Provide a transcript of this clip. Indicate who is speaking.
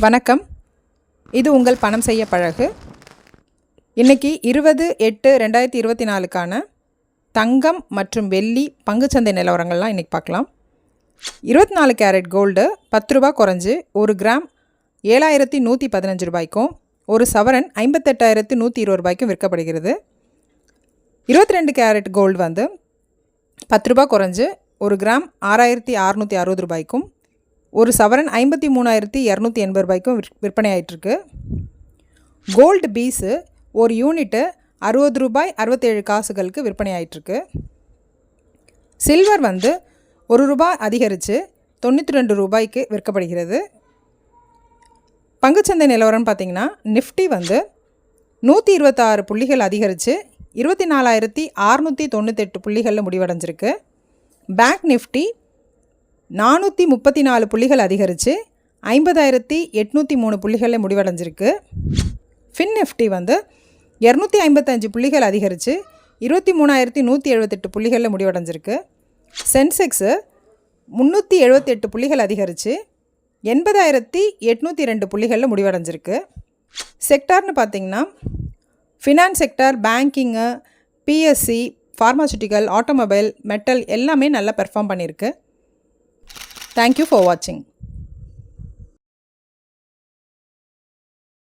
Speaker 1: வணக்கம். இது உங்கள் பணம் செய்ய பழகு. இன்றைக்கி 20/8/2024க்கான தங்கம் மற்றும் வெள்ளி பங்குச்சந்தை நிலவரங்கள்லாம் இன்றைக்கி பார்க்கலாம். 24 கேரட் கோல்டு 10 ரூபா குறைஞ்சி 1 கிராம் 7,115 ரூபாய்க்கும், ஒரு சவரன் 58,120 ரூபாய்க்கும் விற்கப்படுகிறது. 22 கேரட் கோல்டு வந்து 10 ரூபா குறைஞ்சி 1 கிராம் 6,660 ரூபாய்க்கும், ஒரு சவரன் 53,280 ரூபாய்க்கும் விற்பனை ஆகிட்டுருக்கு. கோல்டு பீஸு ஒரு யூனிட்டு 60 ரூபாய் 67 காசுகளுக்கு விற்பனை ஆகிட்டுருக்கு. சில்வர் வந்து 1 ரூபாய் அதிகரித்து 92 ரூபாய்க்கு விற்கப்படுகிறது. பங்குச்சந்தை நிலவரம்னு பார்த்திங்கன்னா, நிஃப்டி வந்து 126 புள்ளிகள் அதிகரித்து 24,698 புள்ளிகளில் முடிவடைஞ்சிருக்கு. பேங்க் நிஃப்டி 434 புள்ளிகள் அதிகரித்து 50,803 புள்ளிகளில் முடிவடைஞ்சிருக்கு. ஃபின் நிஃப்டி வந்து 255 புள்ளிகள் அதிகரித்து 23,178 புள்ளிகளில் முடிவடைஞ்சிருக்கு. சென்செக்ஸு 378 புள்ளிகள் அதிகரித்து 80,802 புள்ளிகளில் முடிவடைஞ்சிருக்கு. செக்டார்னு பார்த்திங்கன்னா, finance sector, banking, BSc, pharmaceutical, automobile, metal எல்லாமே நல்லா பெர்ஃபார்ம் பண்ணியிருக்கு. Thank you for watching.